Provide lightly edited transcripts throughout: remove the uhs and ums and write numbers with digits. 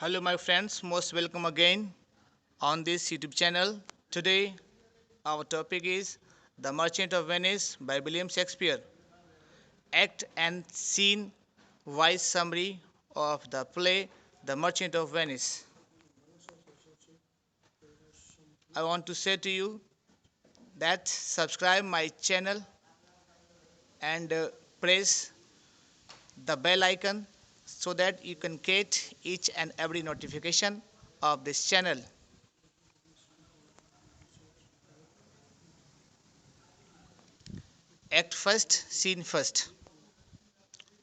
Hello, my friends. Most welcome again on this YouTube channel. Today, our topic is The Merchant of Venice by William Shakespeare. Act and scene wise summary of the play The Merchant of Venice. I want to say to you that subscribe my channel and press the bell icon so that you can get each and every notification of this channel. Act first, scene first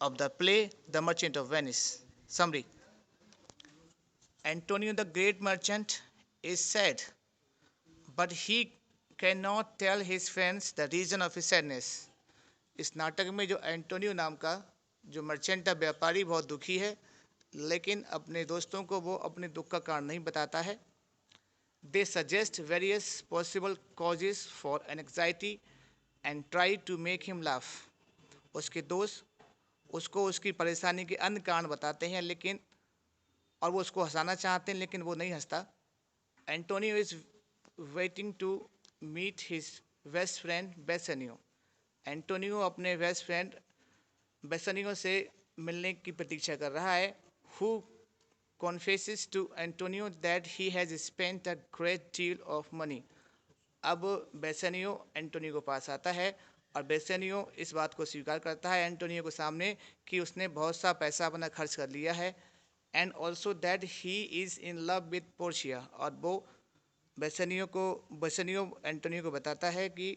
of the play The Merchant of Venice. Summary: Antonio the great merchant is sad, but he cannot tell his friends the reason of his sadness. इस नाटक में जो Antonio नाम का जो merchant है, व्यापारी, बहुत दुखी है, लेकिन अपने दोस्तों को वो अपने दुख का कारण नहीं बताता है. They suggest various possible causes for anxiety and try to make him laugh. उसके दोस्त उसको उसकी परेशानी के अन्य कारण बताते हैं, लेकिन और वो उसको हंसाना चाहते हैं, लेकिन वो नहीं हंसता. Antonio is waiting to meet his best friend Bassanio. Antonio अपने बेस्ट फ्रेंड बेसनियो से मिलने की प्रतीक्षा कर रहा है. Who confesses to Antonio that he has spent a great deal of money. अब बेसनियो एंटोनियो के पास आता है और बेसनियो इस बात को स्वीकार करता है एंटोनियो के सामने कि उसने बहुत सा पैसा अपना खर्च कर लिया है. And also that he is in love with Portia. और वो बेसनियो एंटोनियो को बताता है कि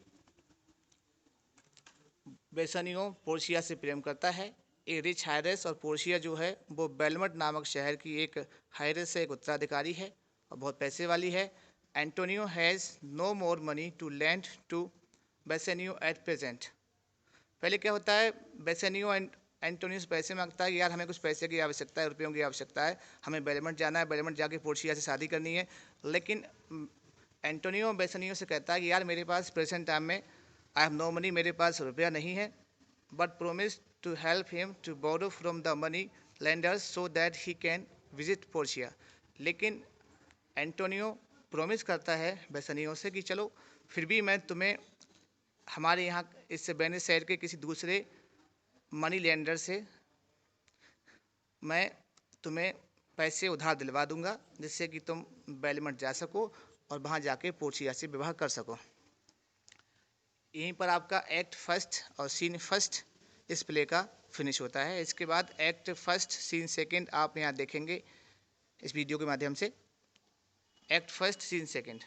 बेसनियो पोर्शिया से प्रेम करता है. ए रिच हायरेस, और पोर्शिया जो है वो बेलमट नामक शहर की एक हायरेस से एक उत्तराधिकारी है और बहुत पैसे वाली है. Antonio has no more money to lend to Bassanio at present. पहले क्या होता है, बेसनियो एंटोनियो से पैसे मांगता है कि यार हमें कुछ पैसे की आवश्यकता है, रुपयों की आवश्यकता है, हमें बेलमट जाना है, बेलमट जाके पोर्शिया से शादी करनी है. लेकिन एंटोनियो बेसनियो से कहता है कि यार मेरे पास प्रेजेंट टाइम में आई हैव नो मनी, मेरे पास रुपया नहीं है, but promise to help him to borrow from the money lenders so that he can visit Portia. लेकिन एंटोनियो प्रोमिस करता है बेसनियो से कि चलो फिर भी मैं तुम्हें हमारे यहाँ इस वेनिस शहर के किसी दूसरे मनी लेंडर से मैं तुम्हें पैसे उधार दिलवा दूंगा, जिससे कि तुम बेलमट जा सको और वहाँ जाके पोर्शिया से विवाह कर सको. यहीं पर आपका एक्ट फर्स्ट और सीन फर्स्ट इस प्ले का फिनिश होता है. इसके बाद एक्ट फर्स्ट सीन सेकंड आप यहाँ देखेंगे इस वीडियो के माध्यम से. Act first scene second.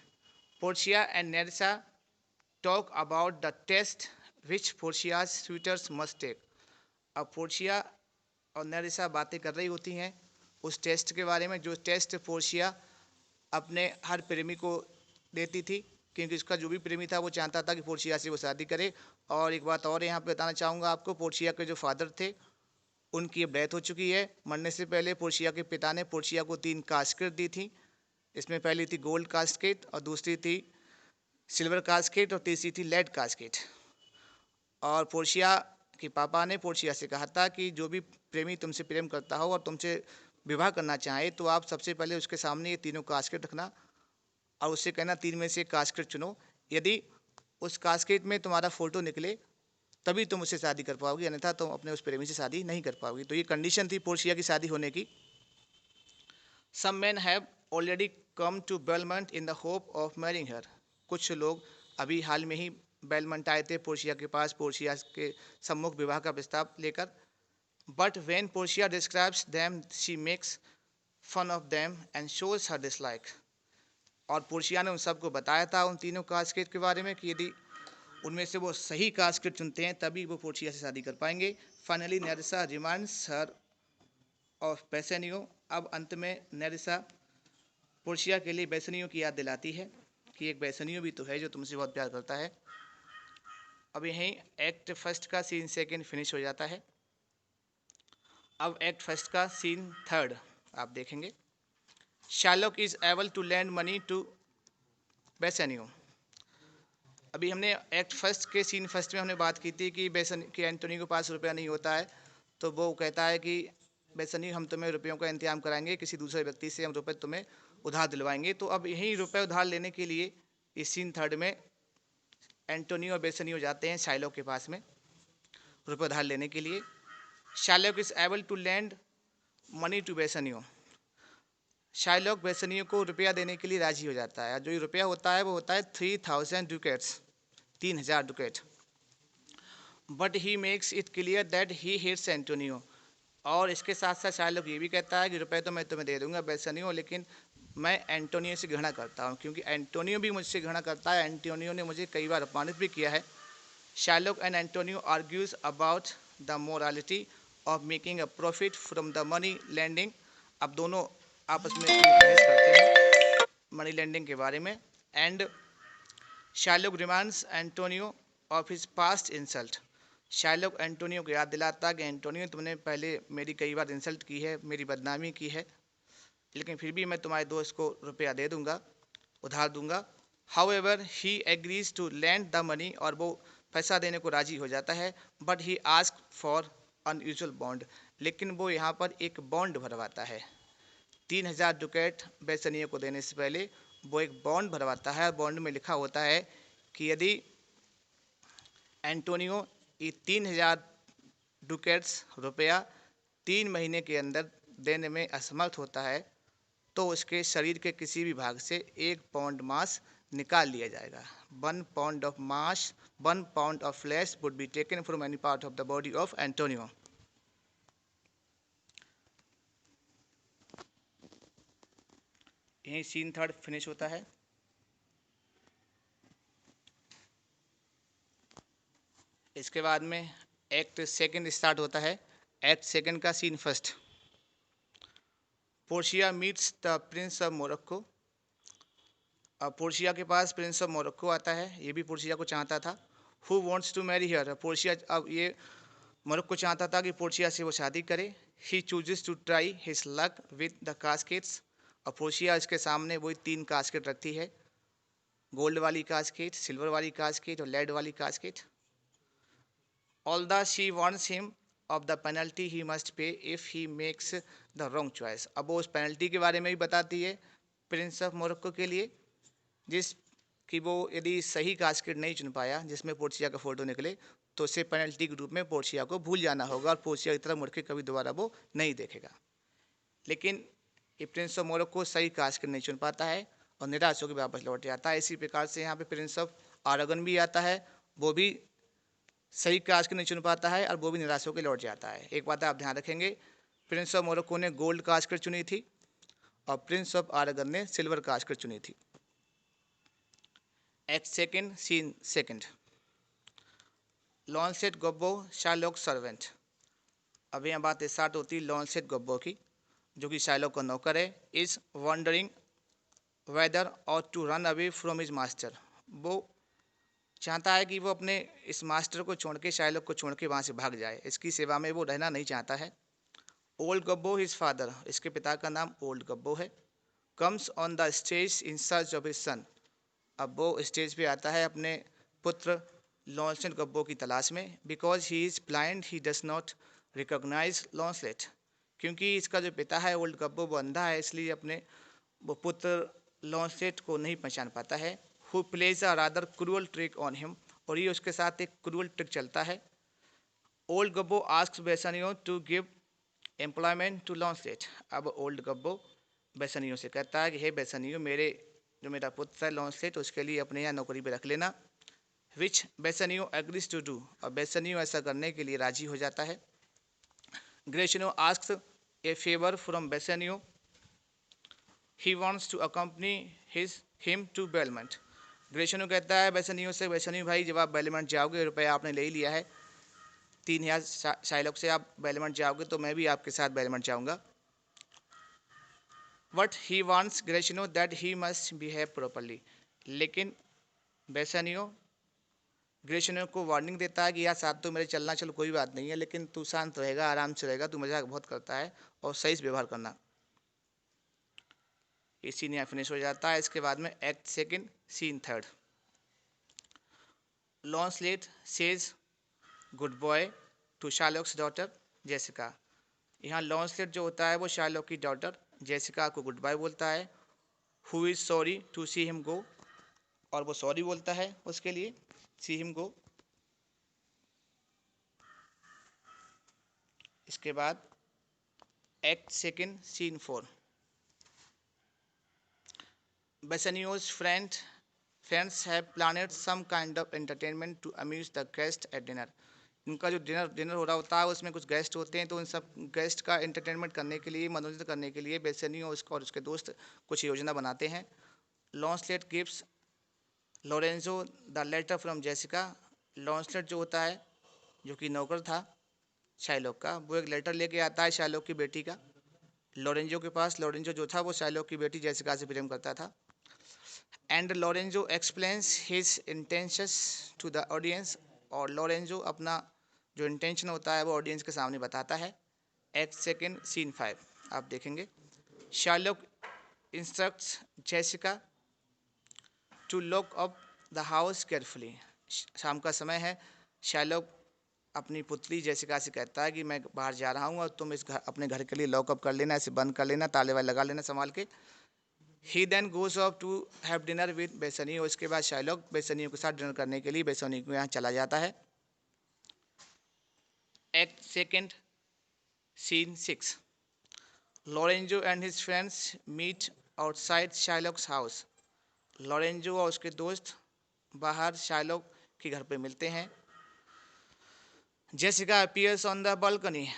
Portia and Nerissa talk about the test which Portia's suitors must take. अब पोर्शिया और नेरिसा बातें कर रही होती हैं उस टेस्ट के बारे में जो टेस्ट पोर्शिया अपने हर प्रेमी को देती थी, क्योंकि उसका जो भी प्रेमी था वो चाहता था कि पोर्शिया से वो शादी करे. और एक बात और यहाँ पे बताना चाहूँगा आपको, पोर्शिया के जो फादर थे उनकी अब डेथ हो चुकी है. मरने से पहले पोर्शिया के पिता ने पोर्शिया को 3 कास्केट दी थी. इसमें पहली थी गोल्ड कास्केट, और दूसरी थी सिल्वर कास्केट, और तीसरी थी लेड कास्केट. और पोर्शिया के पापा ने पोर्शिया से कहा था कि जो भी प्रेमी तुमसे प्रेम करता हो और तुमसे विवाह करना चाहे तो आप सबसे पहले उसके सामने ये तीनों कास्केट रखना और उससे कहना 3 में से एक कास्केट चुनो. यदि उस कास्केट में तुम्हारा फ़ोटो निकले तभी तुम उससे शादी कर पाओगी, अन्यथा तुम अपने उस प्रेमी से शादी नहीं कर पाओगी. तो ये कंडीशन थी पोर्शिया की शादी होने की. Some man have already come to Belmont in the hope of marrying her. कुछ लोग अभी हाल में ही बेलमंट आए थे पोर्शिया के पास पोर्शिया के सम्मुख विवाह का प्रस्ताव लेकर. But when Portia describes them she makes fun of them and shows her dislike. और पोर्शिया ने उन सबको बताया था उन तीनों कास्केट के बारे में कि यदि उनमें से वो सही कास्केट चुनते हैं तभी वो पोर्शिया से शादी कर पाएंगे. Finally Nerissa reminds her of Bassanio. अब अंत में नेरिसा पोर्शिया के लिए बेसनियो की याद दिलाती है कि एक बेसनियो भी तो है जो तुमसे बहुत प्यार करता है. अब यहीं एक्ट फर्स्ट का सीन सेकंड फिनिश हो जाता है. अब एक्ट फर्स्ट का सीन थर्ड आप देखेंगे. Shylock is able to lend money to Bassanio. अभी हमने एक्ट फर्स्ट के सीन फर्स्ट में हमने बात की थी कि एंटोनी के पास रुपया नहीं होता है, तो वो कहता है कि बेसनियो हम तुम्हें रुपयों का इंतजाम कराएंगे, किसी दूसरे व्यक्ति से हम रुपये तुम्हें उधार दिलवाएंगे। तो अब यही रुपये उधार लेने के लिए इस सीन थर्ड में एंटोनियो और बेसनियो जाते हैं शाइलॉक के पास में रुपये उधार लेने के लिए। Shylock is able to lend money to Bassanio. Shylock Bassanio को रुपया देने के लिए राजी हो जाता है। जो ये रुपया होता है वो होता है 3000 ducats, 3000 ducat. But he makes it clear that he hates Antonio. और इसके साथ साथ शाइलॉक ये भी कहता है कि रुपये तो मैं तुम्हें दे दूंगा बेसनियो, लेकिन मैं एंटोनियो से घृणा करता हूँ, क्योंकि एंटोनियो भी मुझसे घृणा करता है। एंटोनियो ने मुझे कई बार अपमानित भी किया है। Shylock and Antonio argues about the morality of making a profit from the money lending. अब दोनों आपस में बहस करते हैं मनी लैंडिंग के बारे में। And Shylock reminds Antonio of his past insult. Shylock Antonio को याद दिलाता कि एंटोनियो तुमने पहले मेरी कई बार इंसल्ट की है, मेरी बदनामी की है, लेकिन फिर भी मैं तुम्हारे दोस्त को रुपया दे दूंगा, उधार दूंगा। However he agrees to lend the money, और वो पैसा देने को राजी हो जाता है। But he ask for unusual bond, लेकिन वो यहाँ पर एक बॉन्ड भरवाता है। 3000 डुकेट बेसनियो को देने से पहले वो एक बॉन्ड भरवाता है। बॉन्ड में लिखा होता है कि यदि एंटोनियो ये 3000 डुकेट्स रुपया 3 महीने के अंदर देने में असमर्थ होता है तो उसके शरीर के किसी भी भाग से 1 पाउंड मांस निकाल लिया जाएगा। 1 पाउंड ऑफ मांस, 1 pound of flash would be taken from any part of the body of Antonio. यही सीन थर्ड फिनिश होता है। इसके बाद में एक्ट सेकंड स्टार्ट होता है। एक्ट सेकंड का scene first. Portia meets the prince of Morocco. अब पोर्शिया के पास प्रिंस ऑफ मोरक्को आता है, ये भी पोर्शिया को चाहता था। Who wants to marry her. Portia अब ये मोरक्को चाहता था कि पोर्शिया से वो शादी करे। He chooses to try his luck with the caskets. और पोर्शिया इसके सामने वही 3 कास्केट रखती है, गोल्ड वाली कास्केट, सिल्वर वाली कास्केट और लेड वाली casket. Although she warns him of the penalty he must pay if he makes the wrong choice। अब वो उस पेनल्टी के बारे में भी बताती है प्रिंस ऑफ मोरक्को के लिए, जिस कि वो यदि सही कास्केट नहीं चुन पाया जिसमें पोर्शिया का फोटो निकले तो उसे पेनल्टी के रूप में पोर्शिया को भूल जाना होगा और पोर्शिया की तरफ मुड़ के कभी दोबारा वो नहीं देखेगा। लेकिन ये प्रिंस ऑफ मोरक्को सही कास्केट नहीं चुन पाता है और निराश होकर वापस लौट जाता है। इसी प्रकार से यहाँ पे प्रिंस ऑफ आरागन भी आता है, वो भी सही कास्केट नहीं चुन पाता है और वो भी निराश होकर लौट जाता है। एक बात आप ध्यान रखेंगे, प्रिंस ऑफ मोरक्को ने गोल्ड कास्केट चुनी थी और प्रिंस ऑफ आरागन ने सिल्वर कास्केट चुनी थी। Act second scene second. Launcelot Gobbo Shylock servant. अब यहाँ बात स्टार्ट होती है लॉन्सेट गब्बो की, जो कि शाइलॉक का नौकर है। Is wondering whether or to run away from his master. वो चाहता है कि वो अपने इस मास्टर को छोड़ के, शाइलॉक को छोड़ के वहाँ से भाग जाए, इसकी सेवा में वो रहना नहीं चाहता है। ओल्ड गब्बो हिज फादर, इसके पिता का नाम ओल्ड गब्बो है। Comes on the stage in search of his son. अब वो स्टेज पे आता है अपने पुत्र लॉन्सलेट गब्बो की तलाश में। Because he is blind he does not recognise Launcelot. क्योंकि इसका जो पिता है ओल्ड गब्बो वो अंधा है, इसलिए अपने वो पुत्र लॉन्सलेट को नहीं पहचान पाता है। Who plays a rather cruel trick on him, और ये उसके साथ एक क्रूअल ट्रिक चलता है। Old Gobbo asks Bassanio to give employment to Launcelot. अब ओल्ड गब्बो बेसनियो से कहता है कि हे बेसनियो, जो मेरा पुत्र है लॉन्सलेट, उसके लिए अपने यहाँ नौकरी पे रख लेना। विच बेसनियो एग्रीज टू डू, और बेसनियो ऐसा करने के लिए राजी हो जाता है। Gratiano asks a favour from Bassanio. He wants to accompany him to Belmont. Gratiano कहता है बेसनियो से, बेसनियो भाई जब आप बेलमेंट जाओगे, रुपया आपने ले ही लिया है 3000 शाइलॉक से, आप बेलमेंट जाओगे तो मैं भी आपके साथ बेलमेंट जाऊँगा। But he wants Gratiano that he must behave properly. लेकिन बेसनियो ग्रेशनो को वार्निंग देता है कि यार साथ तो मेरे चलना, चलो कोई बात नहीं है, लेकिन तू शांत रहेगा, आराम से रहेगा, तू मजाक बहुत करता है और सही से व्यवहार करना। ये सीन यहाँ फिनिश हो जाता है। इसके बाद में act second scene third. Launcelot says goodbye to Shylock's daughter Jessica. यहाँ लॉन्सलेट जो होता है वो शार्लॉक की डॉटर जेसिका को गुड बाय बोलता है, who is sorry to see him go, और वो सॉरी बोलता है उसके लिए, सी हिम गो। इसके बाद act second scene 4, Bassanio's friends have planned some kind of entertainment to amuse the guest at dinner. उनका जो डिनर हो रहा होता है उसमें कुछ गेस्ट होते हैं, तो उन सब गेस्ट का एंटरटेनमेंट करने के लिए, मनोरंजन करने के लिए बेसेनियो और उसके दोस्त कुछ योजना बनाते हैं। Launcelot gives Lorenzo the letter from Jessica. Launcelot जो होता है, जो कि नौकर था शाइलॉक का, वो एक लेटर लेके आता है शाइलॉक की बेटी का लोरेंजो के पास। लोरेंजो जो था वो शाइलॉक की बेटी जेसिका से प्रेम करता था। And Lorenzo explains his intentions to the audience, और लोरेंजो अपना जो इंटेंशन होता है वो ऑडियंस के सामने बताता है। एक्ट सेकेंड सीन 5 आप देखेंगे। Shylock instructs Jessica to lock up the house carefully. शाम का समय है, शार्लॉक अपनी पुत्री जेसिका से कहता है कि मैं बाहर जा रहा हूँ और तुम इस घर, अपने घर के लिए लॉकअप कर लेना, इसे बंद कर लेना, ताले वाले लगा लेना संभाल के। He then goes off to have dinner with Bassanio. इसके बाद शार्लॉक बेसनियो के साथ डिनर करने के लिए बेसनियो के यहाँ चला जाता है। Act second scene 6, Lorenzo and his friends meet outside Shylock's house. Lorenzo और उसके दोस्त बाहर शार्लॉक के घर पे मिलते हैं। Jessica appears on the balcony.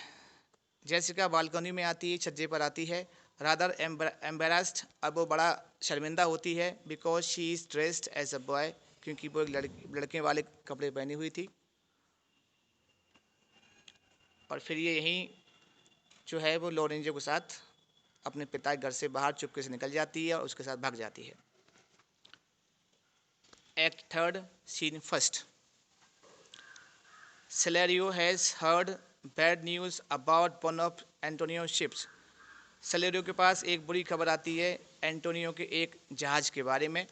Jessica balcony में आती है, छज्जे पर आती है। रादर एम्बेरस्ड, अब वो बड़ा शर्मिंदा होती है, because she is dressed as a boy, क्योंकि वो एक लड़के वाले कपड़े पहनी हुई थी। और फिर ये यहीं जो है वो लोरेंजो के साथ अपने पिता के घर से बाहर चुपके से निकल जाती है और उसके साथ भाग जाती है। Act third scene first, Salerio has heard bad news about one of Antonio ships. Salerio के पास एक बुरी खबर आती है एंटोनियो के एक जहाज़ के बारे में,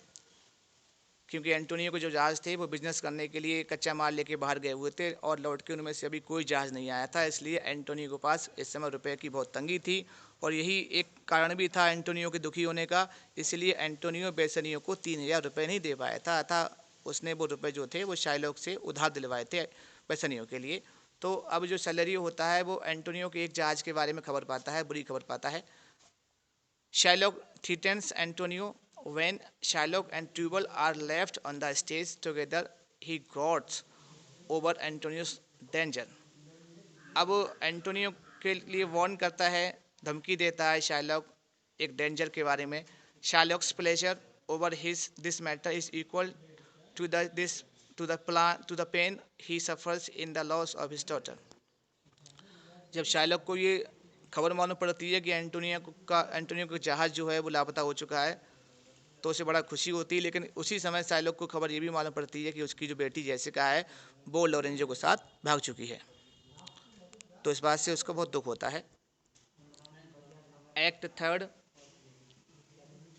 क्योंकि एंटोनियो के जो जहाज़ थे वो बिजनेस करने के लिए कच्चा माल लेके बाहर गए हुए थे और लौट के उनमें से अभी कोई जहाज़ नहीं आया था, इसलिए एंटोनियो के पास इस समय रुपए की बहुत तंगी थी और यही एक कारण भी था एंटोनियो के दुखी होने का। इसलिए एंटोनियो बेसनियो को 3000 रुपये नहीं दे पाया था, अतः उसने वो रुपये जो थे वो शार्लॉक से उधार दिलवाए थे बेसनियो के लिए। तो अब जो सेलेरियो होता है वो एंटोनियो के एक जहाज़ के बारे में खबर पाता है, बुरी खबर पाता है। Sherlock threatens Antonio. When Shylock and Tubal are left on the stage together, he gloats over Antonio's danger. अब एंटोनियो के लिए वार्न करता है, धमकी देता है शार्लॉक एक डेंजर के बारे में। Shylock's pleasure over his this matter is equal to the pain he suffers in the loss of his daughter. जब शार्लॉक को ये खबर मालूम पड़ती है कि एंटोनियो का जहाज़ जो है वो लापता हो चुका है, तो उसे बड़ा खुशी होती है, लेकिन उसी समय शार्लॉक को खबर ये भी मालूम पड़ती है कि उसकी जो बेटी जेसिका है वो लोरेंजो के साथ भाग चुकी है, तो इस बात से उसको बहुत दुख होता है। Act third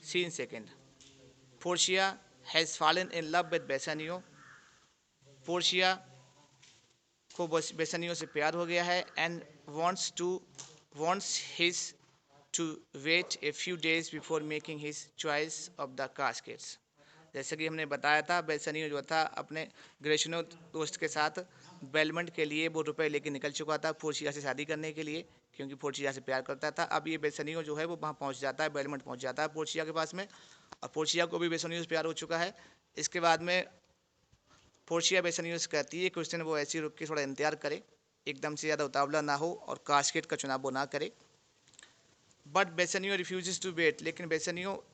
scene second, Portia has fallen in love with Bassanio. Portia को बेसनियो से प्यार हो गया है and wants his to wait a few days before making his choice of the caskets। जैसे कि हमने बताया था, बेसनियो जो था अपने ग्रेशनो दोस्त के साथ बेलमंट के लिए वो रुपए लेके निकल चुका था पोर्शिया से शादी करने के लिए, क्योंकि पोर्शिया से प्यार करता था। अब ये बेसनियो जो है वो वहाँ पहुँच जाता है, बेलमंट पहुँच जाता है पोर्शिया के पास में, और पोर्शिया को भी बेसनियो से प्यार हो चुका है। इसके बाद में पोर्शिया बेसनियो से कहती है कि उस दिन वो ऐसी रुक के थोड़ा इंतजार करे, एकदम से ज़्यादा उतावला ना हो और कास्केट का चुनाव वो ना करे। बट बेसनियो रिफ्यूजेस टू वेट, लेकिन बेसनियो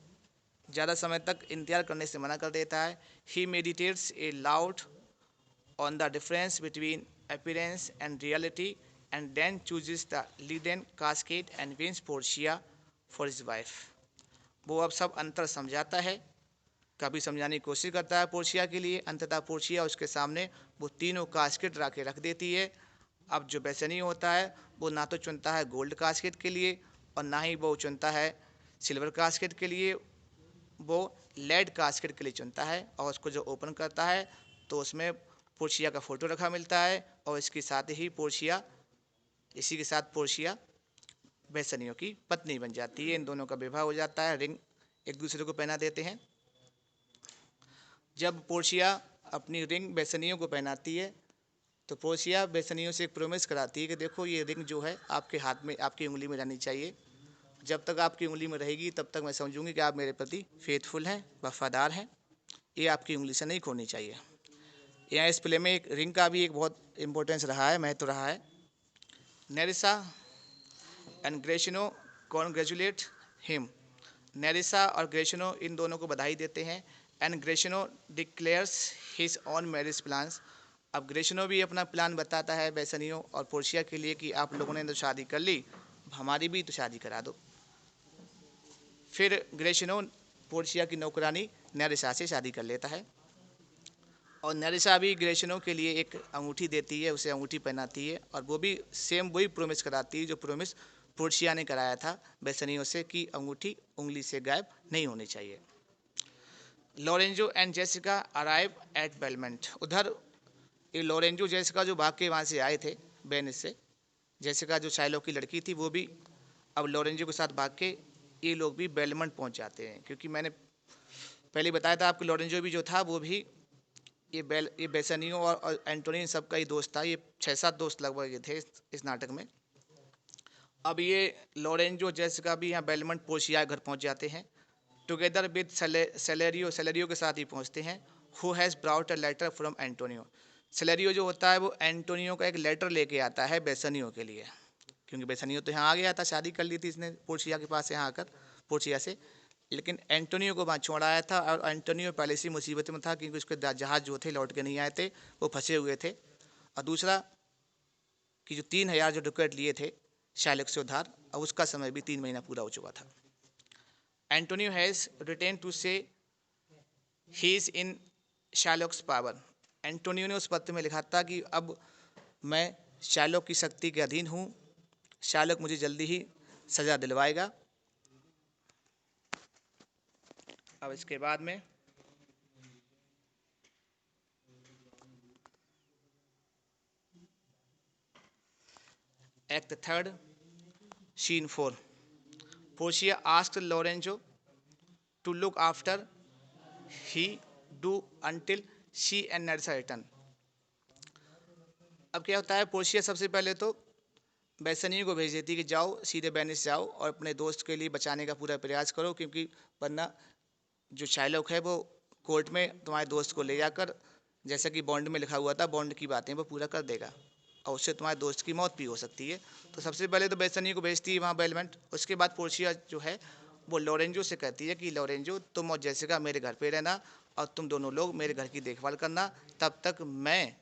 ज़्यादा समय तक इंतजार करने से मना कर देता है। He meditates aloud on the difference between appearance and reality and then chooses the leaden casket and wins Portia for his wife. वो अब सब अंतर समझाता है, कभी समझाने की कोशिश करता है पोर्शिया के लिए, अंततः पोर्शिया उसके सामने वो तीनों कास्केट ला के रख देती है। अब जो बेसनियो होता है वो ना तो चुनता है गोल्ड कास्केट के लिए और ना ही वो चुनता है सिल्वर कास्केट के लिए, वो लेड कास्केट के लिए चुनता है। और उसको जो ओपन करता है तो उसमें पोर्शिया का फ़ोटो रखा मिलता है और इसी के साथ पोर्शिया बेसनियो की पत्नी बन जाती है। इन दोनों का विवाह हो जाता है, रिंग एक दूसरे को पहना देते हैं। जब पोर्शिया अपनी रिंग बेसनियो को पहनाती है तो पोर्शिया बेसनियो से एक प्रॉमिस कराती है कि देखो ये रिंग जो है आपके हाथ में, आपकी उंगली में रहनी चाहिए। जब तक आपकी उंगली में रहेगी तब तक मैं समझूंगी कि आप मेरे प्रति फेथफुल हैं, वफादार हैं। ये आपकी उंगली से नहीं खोनी चाहिए। यहाँ इस प्ले में एक रिंग का भी एक बहुत इंपॉर्टेंस रहा है, महत्व रहा है। Nerissa and Gratiano congratulate him. Nerissa और ग्रेशिनो इन दोनों को बधाई देते हैं। And Gratiano declares his own marriage plans. अब ग्रेशिनो भी अपना प्लान बताता है बेसनियो और पोर्शिया के लिए कि आप लोगों ने तो शादी कर ली, हमारी भी तो शादी करा दो। फिर ग्रेशिनो पोर्शिया की नौकरानी नेरिसा से शादी कर लेता है और नेरिसा भी ग्रेशिनो के लिए एक अंगूठी देती है, उसे अंगूठी पहनाती है और वो भी सेम वही प्रॉमिस कराती है जो प्रॉमिस पोर्शिया ने कराया था बेसनियो से कि अंगूठी उंगली से गायब नहीं होनी चाहिए। Lorenzo and Jessica arrive at bailment. उधर ये लॉरेंजो जेसिका जो भाग के वहाँ से आए थे वेनिस से, जेसिका जो शाइलॉक की लड़की थी वो भी अब लॉरेंजो के साथ भाग के ये लोग भी बेलमेंट पहुँच जाते हैं। क्योंकि मैंने पहले बताया था आपको लॉरेंजो भी जो था वो भी ये बेसनियो और एंटोनी सबका ही दोस्त था। ये 6-7 दोस्त लगभग ये थे इस नाटक में। अब ये लॉरेंजो जेसिका भी यहाँ बेलमेंट पोर्शिया घर पहुँच जाते हैं टुगेदर विद सेलेरियो के साथ ही पहुँचते हैं। Who has brought a letter from Antonio. Salerio जो होता है वो एंटोनियो का एक लेटर लेके आता है बेसनियो के लिए, क्योंकि बेसनियो तो यहाँ आ गया था, शादी कर ली थी इसने पोर्शिया के पास यहाँ आकर पोर्शिया से, लेकिन एंटोनियो को वहाँ छोड़ आया था और एंटोनियो पहले से मुसीबत में था क्योंकि उसके जहाज़ जो थे लौट के नहीं आए थे, वो फंसे हुए थे। और दूसरा कि जो 3,000 जो डुकेट लिए थे शाइलॉक से उधार, अब उसका समय भी 3 महीना पूरा हो चुका था। Antonio has written to say he is in Shylock's power. Antonio ने उस पत्र में लिखा था कि अब मैं शाइलॉक की शक्ति के अधीन हूँ, शाइलॉक मुझे जल्दी ही सज़ा दिलवाएगा। अब इसके बाद में act 3 scene 4। Portia asked Lorenzo to look after he do until she and Nerissa return. अब क्या होता है, पोर्शिया सबसे पहले तो बेसनियो को भेज देती कि जाओ सीधे वेनिस जाओ और अपने दोस्त के लिए बचाने का पूरा प्रयास करो, क्योंकि वरना जो शाइलॉक है वो कोर्ट में तुम्हारे दोस्त को ले जाकर, जैसा कि बॉन्ड में लिखा हुआ था, बॉन्ड की बातें वो पूरा कर देगा और उससे तुम्हारे दोस्त की मौत भी हो सकती है। तो सबसे पहले तो बेसनियो को भेजती है वहाँ बेलमेंट। उसके बाद पोर्शिया जो है वो लॉरेंजो से कहती है कि लॉरेंजो तुम और जेसिका मेरे घर पे रहना और तुम दोनों लोग मेरे घर की देखभाल करना, तब तक मैं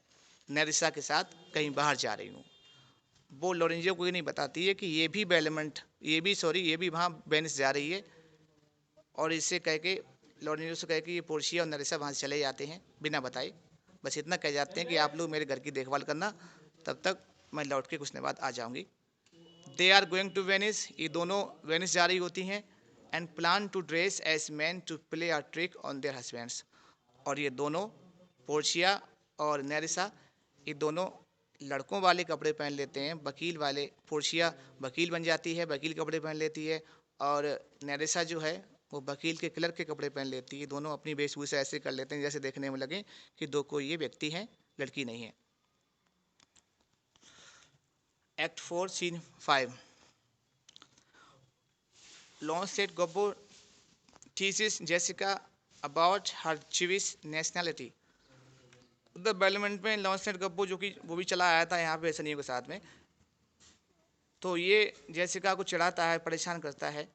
नेरिसा के साथ कहीं बाहर जा रही हूँ। वो लॉरेंजो को ये नहीं बताती है कि ये भी वहाँ वेनिस जा रही है। और इससे कह के लॉरेंजो से कह के ये पोर्शिया और नेरिसा वहाँ से चले जाते हैं बिना बताए। बस इतना कह जाते हैं कि आप लोग मेरे घर की देखभाल करना, तब तक मैं लौट के कुछ दिन बाद आ जाऊँगी। They are going to Venice. ये दोनों वेनिस जा रही होती हैं। And plan to dress as man to play a trick on their husbands. और ये दोनों पोर्शिया और नेरिसा ये दोनों लड़कों वाले कपड़े पहन लेते हैं, वकील वाले। पोर्शिया वकील बन जाती है, वकील कपड़े पहन लेती है, और नेरिसा जो है वो वकील के क्लर्क के कपड़े पहन लेती है। दोनों अपनी वेशभूषा ऐसे कर लेते हैं जैसे देखने में लगे कि दो कोई ये व्यक्ति हैं, लड़की नहीं है। Act 4 scene 5। Launcelot Gobbo teaches Jessica about her Jewish nationality। उधर बेलमेंट में लॉन्सेट गब्बो जो कि वो भी चला आया था यहाँ पे बेसनियो के साथ में, तो ये जेसिका को चिढ़ाता है, परेशान करता है।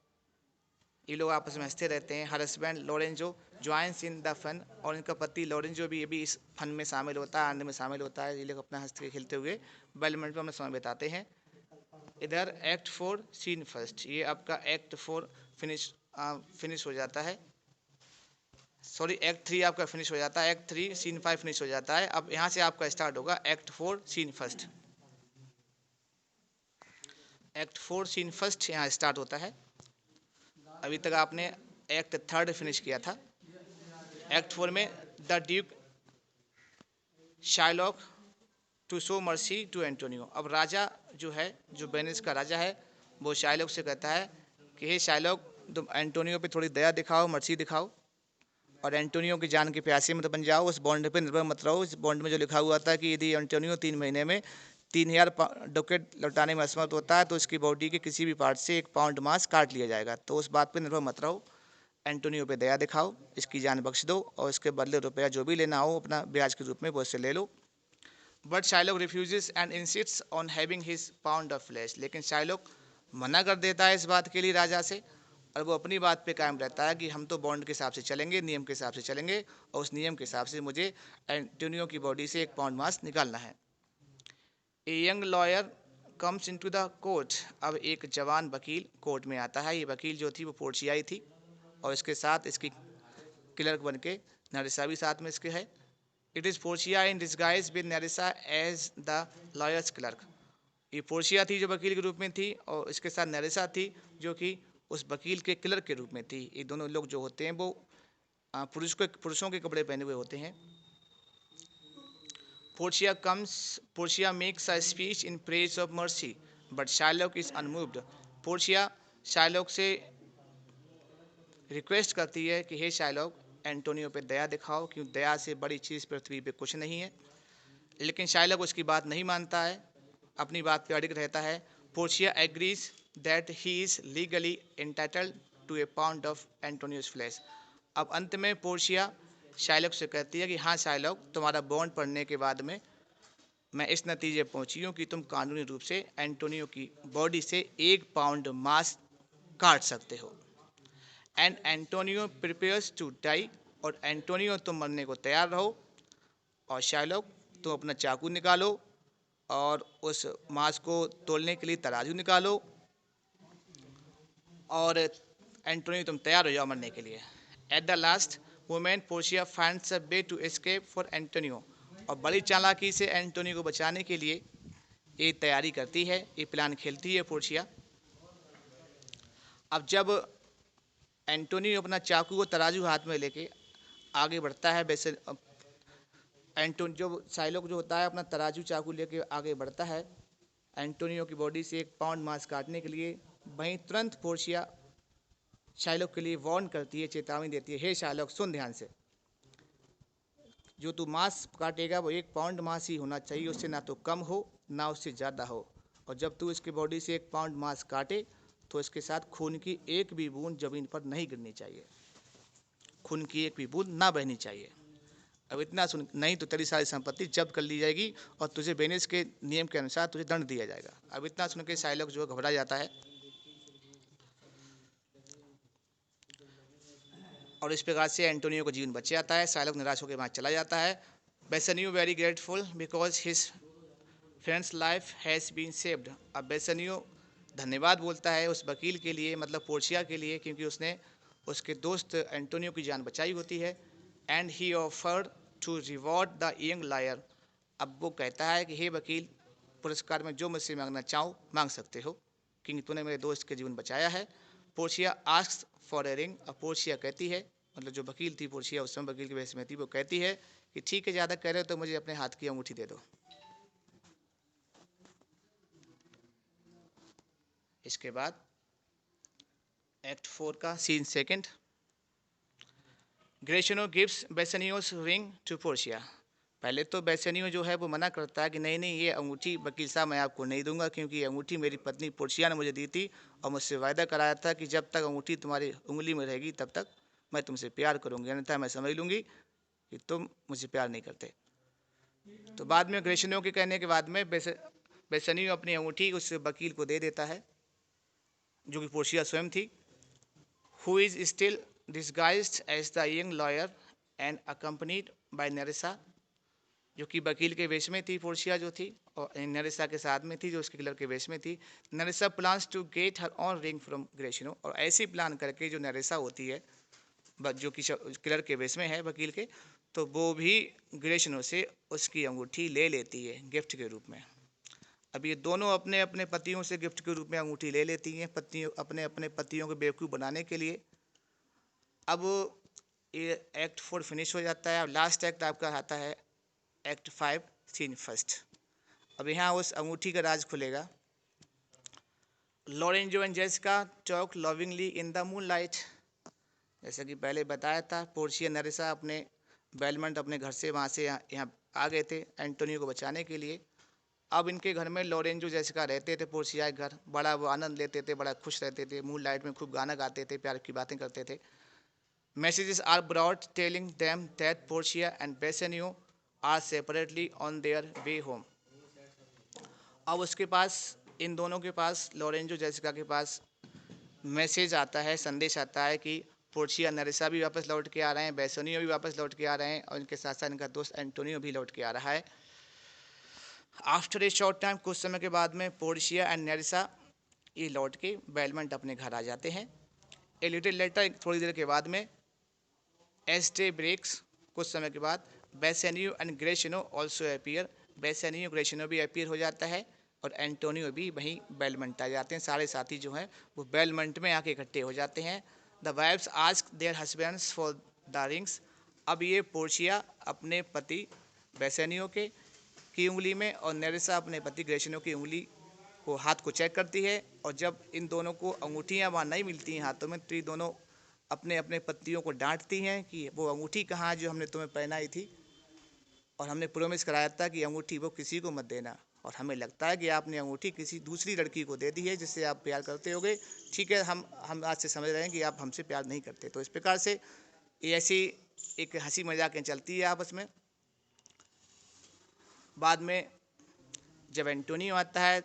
ये लोग आपस में हंसते रहते हैं। Her husband Lorenzo joins in the fun. और इनका पति लॉरेंजो भी ये भी इस फन में शामिल होता है, आनंद में शामिल होता है। ये लोग अपना हंसते खेलते हुए बेलमेंट में अपना समय बिताते हैं। इधर एक्ट 4 सीन 1। ये आपका एक्ट 4 फिनिश हो जाता है। सॉरी, एक्ट 3 आपका फिनिश हो जाता है। एक्ट 3 सीन 5 फिनिश हो जाता है। अब यहाँ से आपका स्टार्ट होगा एक्ट 4 सीन 1। एक्ट 4 सीन 1 यहाँ स्टार्ट होता है। अभी तक आपने एक्ट 3 फिनिश किया था। एक्ट 4 में the duke Shylock to show mercy to Antonio. अब राजा जो है, जो वेनिस का राजा है, वो शाइलॉक से कहता है कि हे शाइलॉक, तुम एंटोनियो पे थोड़ी दया दिखाओ, मर्सी दिखाओ, और एंटोनियो की जान के प्यासे मत बन जाओ, उस बॉन्ड पे निर्भर मत रहो। इस बॉन्ड में जो लिखा हुआ था कि यदि एंटोनियो 3 महीने में 3000 डुकेट लौटाने में असमर्थ होता है तो उसकी बॉडी के किसी भी पार्ट से 1 पाउंड मांस काट लिया जाएगा। तो उस बात पर निर्भर मत रहो, एंटोनियो पे दया दिखाओ, इसकी जान बख्श दो, और इसके बदले रुपया जो भी लेना हो अपना ब्याज के रूप में वो इससे ले लो। But Shylock refuses and insists on having his pound of flesh. लेकिन शाइलॉक मना कर देता है इस बात के लिए राजा से, और वो अपनी बात पे कायम रहता है कि हम तो बॉन्ड के हिसाब से चलेंगे, नियम के हिसाब से चलेंगे, और उस नियम के हिसाब से मुझे एंटोनियो की बॉडी से 1 पाउंड मांस निकालना है। A young lawyer comes into the court. अब एक जवान वकील कोर्ट में आता है। ये वकील जो थी वो पोर्शियाई थी, और इसके साथ इसकी क्लर्क बन के नरिसा भी साथ में इसके है। It is Portia in disguise with Nerissa as the lawyer's clerk. ये पोर्शिया थी जो वकील के रूप में थी, और इसके साथ नरिसा थी जो कि उस वकील के क्लर्क के रूप में थी। ये दोनों लोग जो होते हैं वो पुरुषों के कपड़े पहने हुए होते हैं। Portia makes a speech in praise of mercy but Shylock is unmoved. Portia Shylock से रिक्वेस्ट करती है कि हे शाइलॉक, एंटोनियो पे दया दिखाओ, क्योंकि दया से बड़ी चीज़ पृथ्वी पे कुछ नहीं है। लेकिन शाइलॉक उसकी बात नहीं मानता है, अपनी बात पे अडिग रहता है। Portia agrees that he is legally entitled to a pound of Antonio's flesh. अब अंत में पोर्शिया शाइलॉक से कहती है कि हाँ शाइलॉक, तुम्हारा बॉन्ड पढ़ने के बाद में मैं इस नतीजे पहुंची हूँ कि तुम कानूनी रूप से एंटोनियो की बॉडी से 1 पाउंड मांस काट सकते हो। And Antonio prepares to die. और एंटोनियो तुम मरने को तैयार रहो, और शाइलॉक तुम अपना चाकू निकालो और उस मांस को तोलने के लिए तराजू निकालो, और एंटोनियो तुम तैयार हो जाओ मरने के लिए। At the last moment Portia finds a way to escape for Antonio. और बड़ी चालाकी से एंटोनियो को बचाने के लिए ये तैयारी करती है, ये प्लान खेलती है पोर्शिया। अब जब एंटोनियो अपना चाकू को तराजू हाथ में लेके आगे बढ़ता है, वैसे जो शाइलॉक जो होता है अपना तराजू चाकू लेके आगे बढ़ता है एंटोनियो की बॉडी से 1 पाउंड मांस काटने के लिए, वहीं तुरंत पोर्शिया शाइलॉक के लिए वार्न करती है, चेतावनी देती है, हे शाइलॉक सुन ध्यान से, जो तू मांस काटेगा वो 1 पाउंड मांस ही होना चाहिए, उससे ना तो कम हो ना उससे ज़्यादा हो। और जब तू इसकी बॉडी से 1 पाउंड मांस काटे तो इसके साथ खून की एक भी बूंद ज़मीन पर नहीं गिरनी चाहिए, खून की एक भी बूंद ना बहनी चाहिए। अब इतना सुन, नहीं तो तेरी सारी संपत्ति जब्त कर ली जाएगी और तुझे वेनिस के नियम के अनुसार तुझे दंड दिया जाएगा। अब इतना सुन के शाइलॉक जो है घबरा जाता है, और इस प्रकार से एंटोनियो को जीवन बच जाता है। शाइलॉक निराश होकर वहाँ चला जाता है। Bassanio very grateful because his friend's life has been saved. अब बेसनियो धन्यवाद बोलता है उस वकील के लिए, मतलब पोर्शिया के लिए, क्योंकि उसने उसके दोस्त एंटोनियो की जान बचाई होती है। And he offered to reward the young lawyer. अब वो कहता है कि हे वकील, पुरस्कार में जो मुझसे मांगना चाहो मांग सकते हो, क्योंकि तूने मेरे दोस्त के जीवन बचाया है। Portia asks for a ring. अब पोर्शिया कहती है, मतलब जो वकील थी पोर्शिया उस समय वकील के वेश में थी, वो कहती है कि ठीक है, ज़्यादा कह रहे हो तो मुझे अपने हाथ की अंगूठी दे दो। इसके बाद एक्ट 4 का scene second. Gratiano gives Bassanio's ring to Portia. पहले तो बेसनियो जो है वो मना करता है कि नहीं नहीं, ये अंगूठी वकील साहब मैं आपको नहीं दूंगा, क्योंकि ये अंगूठी मेरी पत्नी पोर्शिया ने मुझे दी थी और मुझसे वायदा कराया था कि जब तक अंगूठी तुम्हारी उंगली में रहेगी तब तक मैं तुमसे प्यार करूंगी, अन्यथा मैं समझ लूंगी कि तुम मुझे प्यार नहीं करते। तो बाद में ग्रेशनो के कहने के बाद में बेसनियो अपनी अंगूठी उस वकील को दे देता है जो कि पोर्शिया स्वयं थी। Who is still disguised as the young lawyer and accompanied by Nerissa, जो कि वकील के वेश में थी पोर्शिया जो थी, और नरिसा के साथ में थी जो उसके क्लर्क के वेश में थी। Nerissa plans to get her own ring from Gratiano. और ऐसी प्लान करके जो नरिसा होती है जो कि क्लर्क के वेश में है वकील के, तो वो भी ग्रेशनो से उसकी अंगूठी ले लेती है गिफ्ट के रूप में। अब ये दोनों अपने अपने पतियों से गिफ्ट के रूप में अंगूठी ले लेती हैं, पतियों अपने अपने पतियों को बेवकूफ़ बनाने के लिए। अब ये एक्ट 4 फिनिश हो जाता है। अब लास्ट एक्ट आपका आता है एक्ट 5 सीन फर्स्ट। अब यहाँ उस अंगूठी का राज खुलेगा। Lorenzo and Jessica talk lovingly in the moonlight. जैसा कि पहले बताया था, पोर्शिया नरेसा अपने बेलमंट अपने घर से वहाँ से यहाँ आ गए थे एंटोनियो को बचाने के लिए। अब इनके घर में लॉरेंजो जेसिका रहते थे, पोर्शिया के घर। बड़ा वो आनंद लेते थे, बड़ा खुश रहते थे, मूनलाइट में खूब गाना गाते थे, प्यार की बातें करते थे। Messages are brought telling them that Portia and Bassanio are separately on their way home. अब उसके पास, इन दोनों के पास, लॉरेंजो जेसिका के पास मैसेज आता है, संदेश आता है कि पोर्शिया नरेसा भी वापस लौट के आ रहे हैं, बेसोनियो भी वापस लौट के आ रहे हैं, और इनके साथ साथ इनका दोस्त एंटोनियो भी लौट के आ रहा है। आफ्टर ए शॉर्ट टाइम, कुछ समय के बाद में पोर्शिया एंड नरेसा ये लौट के बेलमंट अपने घर आ जाते हैं। ए लिटिल लेटर, थोड़ी देर के बाद में, एज डे ब्रेक्स, कुछ समय के बाद, Bassanio and Gratiano also appear. Bassanio Gratiano भी अपीयर हो जाता है और एंटोनियो भी वहीं बेलमंट आ जाते हैं। सारे साथी जो हैं वो बेलमंट में आके इकट्ठे हो जाते हैं। The wives ask their husbands for the rings. अब ये पोर्शिया अपने पति बेसेनियो के की उंगली में और नेरेसा अपने पति ग्रेशिनो की उंगली को, हाथ को चेक करती है, और जब इन दोनों को अंगूठियाँ वहाँ नहीं मिलती हैं हाथों में, तो ये दोनों अपने अपने पतियों को डांटती हैं कि वो अंगूठी कहाँ है जो हमने तुम्हें पहनाई थी, और हमने प्रोमिस कराया था कि अंगूठी वो किसी को मत देना, और हमें लगता है कि आपने अंगूठी किसी दूसरी लड़की को दे दी है जिससे आप प्यार करते होगे। ठीक है, हम आज से समझ रहे हैं कि आप हमसे प्यार नहीं करते। तो इस प्रकार से ये ऐसी एक हंसी मजाकें चलती है आपस में। बाद में जब एंटोनियो आता है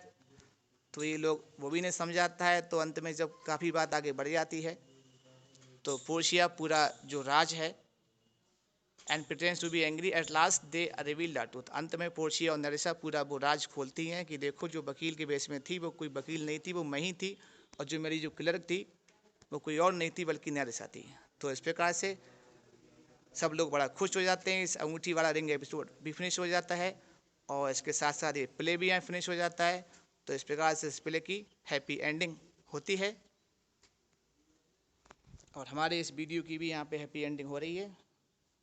तो ये लोग, वो भी नहीं समझाता है, तो अंत में जब काफ़ी बात आगे बढ़ जाती है तो पोर्शिया पूरा जो राज है, and pretends to be angry, at last they reveal the truth. अंत में पोर्शिया और नरेसा पूरा वो राज खोलती हैं कि देखो, जो वकील के बेस में थी वो कोई वकील नहीं थी, वो मैं ही थी, और जो मेरी जो क्लर्क थी वो कोई और नहीं थी बल्कि नरेसा थी। तो इस प्रकार से सब लोग बड़ा खुश हो जाते हैं। इस अंगूठी वाला रिंग एपिसोड भी फिनिश हो जाता है, और इसके साथ साथ ये प्ले भी यहाँ फिनिश हो जाता है। तो इस प्रकार से इस प्ले की हैप्पी एंडिंग होती है, और हमारे इस वीडियो की भी यहाँ पे हैप्पी एंडिंग हो रही है।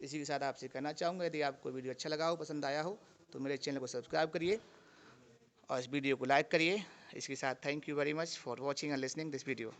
इसी के साथ आपसे कहना चाहूँगा, यदि आपको वीडियो अच्छा लगा हो, पसंद आया हो, तो मेरे चैनल को सब्सक्राइब करिए और इस वीडियो को लाइक करिए। इसके साथ thank you very much for watching and listening this video.